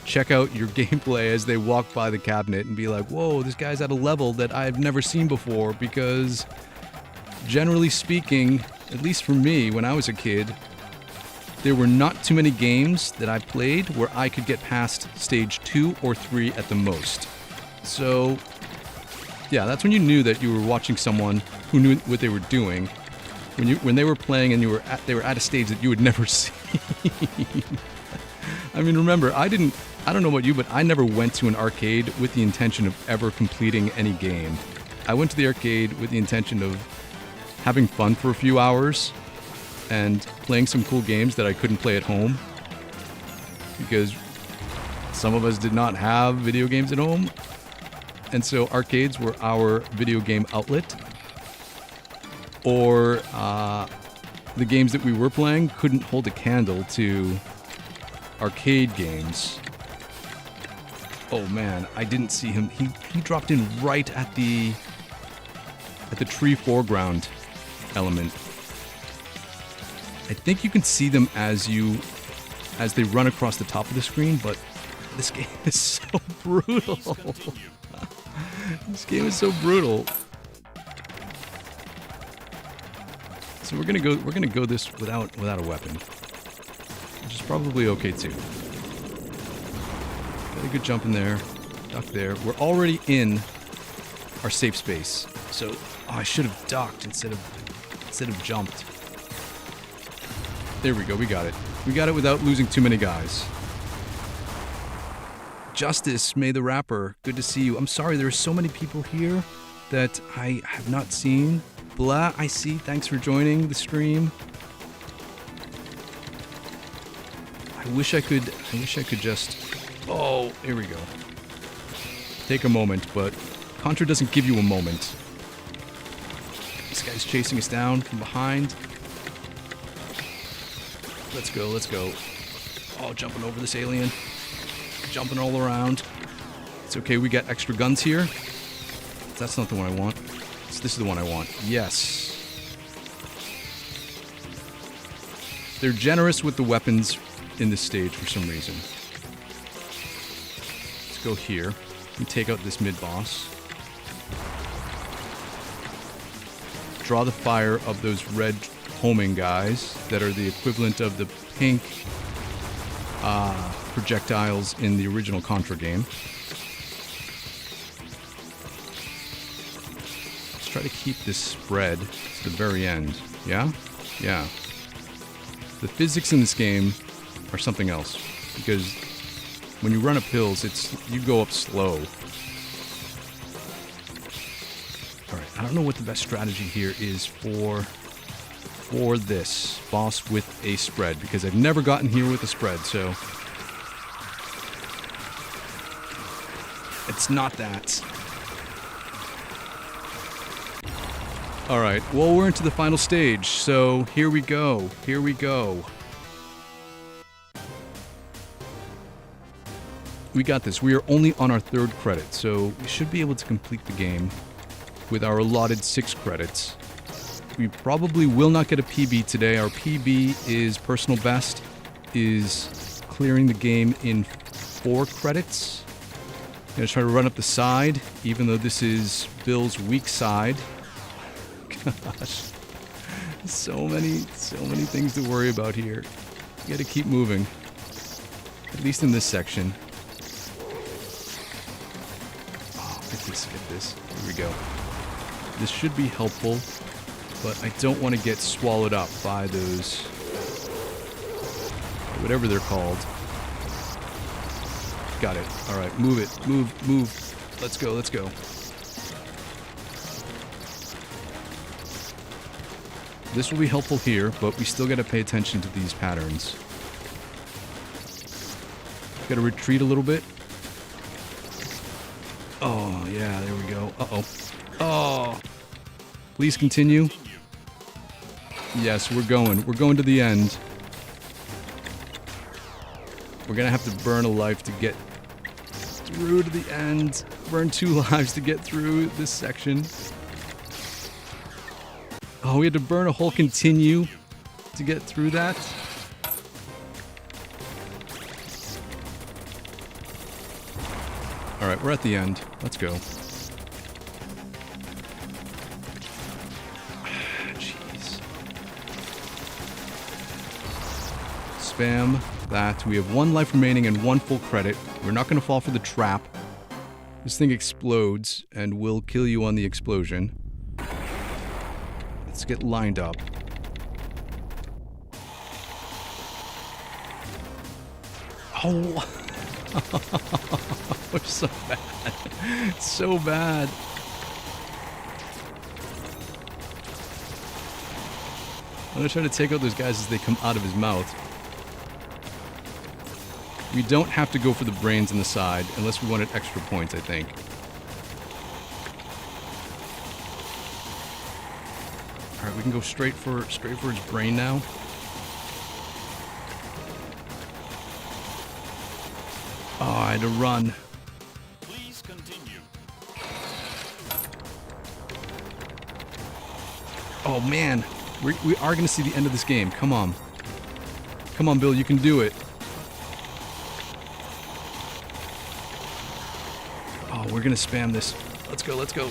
check out your gameplay as they walk by the cabinet and be like, whoa, this guy's at a level that I've never seen before, because generally speaking, at least for me, when I was a kid, there were not too many games that I played where I could get past stage 2 or 3 at the most. So, yeah, that's when you knew that you were watching someone who knew what they were doing. When they were playing and they were at a stage that you would never see. I mean, remember, I don't know about you, but I never went to an arcade with the intention of ever completing any game. I went to the arcade with the intention of having fun for a few hours and playing some cool games that I couldn't play at home, because some of us did not have video games at home, and so arcades were our video game outlet. or the games that we were playing couldn't hold a candle to arcade games. Oh man, I didn't see him. He dropped in right at the tree foreground element. I think you can see them as they run across the top of the screen, but this game is so brutal. This game is so brutal. So we're gonna go this without a weapon, which is probably okay too. Got a good jump in there, duck there. We're already in our safe space, so I should have ducked instead of jumped. There we go. We got it. We got it without losing too many guys. Justice, May the Rapper, good to see you. I'm sorry, there are so many people here that I have not seen. Blah, I see. Thanks for joining the stream. I wish I could just... Oh, here we go. Take a moment, but Contra doesn't give you a moment. This guy's chasing us down from behind. Let's go, let's go. Oh, jumping over this alien. Jumping all around. It's okay, we got extra guns here. That's not the one I want. This is the one I want. Yes. They're generous with the weapons in this stage for some reason. Let's go here and take out this mid-boss. Draw the fire of those red homing guys that are the equivalent of the pink projectiles in the original Contra game. Let's try to keep this spread to the very end. Yeah? Yeah. The physics in this game are something else, because when you run up hills, you go up slow. Alright, I don't know what the best strategy here is for this boss with a spread, because I've never gotten here with a spread, so it's not that. Alright, well, we're into the final stage, so here we go. Here we go. We got this. We are only on our 3rd credit, so we should be able to complete the game with our allotted 6 credits. We probably will not get a PB today. Our PB is personal best, is clearing the game in 4 credits. I'm gonna try to run up the side, even though this is Bill's weak side. Gosh, so many things to worry about here. You gotta keep moving, at least in this section. Oh, get this. Here we go. This should be helpful. But I don't want to get swallowed up by those, whatever they're called. Got it. All right, move it. Move. Let's go. This will be helpful here, but we still got to pay attention to these patterns. Got to retreat a little bit. Oh, yeah, there we go. Uh-oh. Oh. Please continue. Yes, we're going. We're going to the end. We're gonna have to burn a life to get through to the end. Burn 2 lives to get through this section. Oh, we had to burn a whole continue to get through that. Alright, we're at the end. Let's go. Spam that. We have 1 life remaining and 1 full credit. We're not going to fall for the trap. This thing explodes and will kill you on the explosion. Let's get lined up. Oh! It's so bad. So bad. I'm going to try to take out those guys as they come out of his mouth. We don't have to go for the brains in the side unless we wanted extra points, I think. All right, we can go straight for his brain now. Oh, I had to run. Please continue. Oh man, we are gonna see the end of this game. Come on, Bill, you can do it. Oh, we're gonna spam this. Let's go.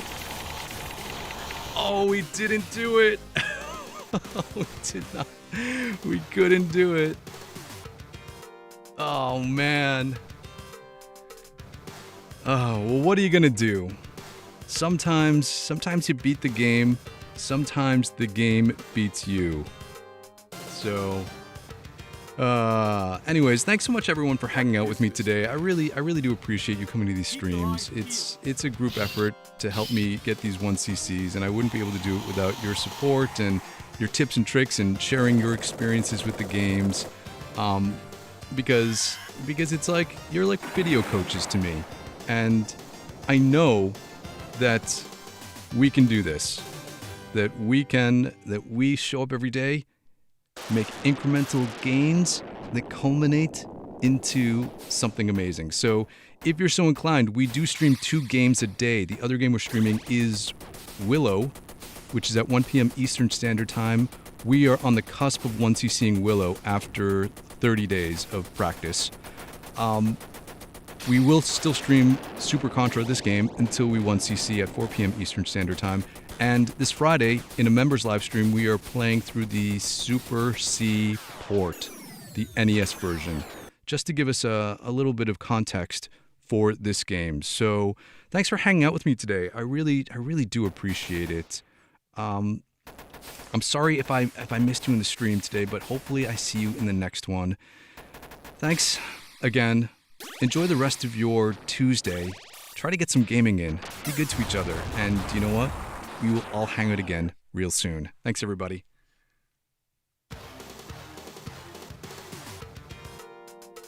Oh, we didn't do it. We did not. We couldn't do it. Oh man. Oh, well, what are you gonna do? Sometimes you beat the game. Sometimes the game beats you. So, anyways, thanks so much everyone for hanging out with me today. I really do appreciate you coming to these streams. It's a group effort to help me get these 1cc's, and I wouldn't be able to do it without your support and your tips and tricks and sharing your experiences with the games. Because it's like you're like video coaches to me, and I know that we can do this. That we show up every day, make incremental gains that culminate into something amazing. So if you're so inclined, we do stream 2 games a day. The other game we're streaming is Willow, which is at 1 p.m. Eastern Standard Time. We are on the cusp of 1cc'ing Willow after 30 days of practice. We will still stream Super Contra, this game, until we 1cc at 4 p.m. Eastern Standard Time. And this Friday, in a members live stream, we are playing through the Super C port, the NES version, just to give us a little bit of context for this game. So thanks for hanging out with me today. I really do appreciate it. I'm sorry if I missed you in the stream today, but hopefully I see you in the next one. Thanks again. Enjoy the rest of your Tuesday. Try to get some gaming in. Be good to each other. And you know what? We will all hang out again real soon. Thanks, everybody.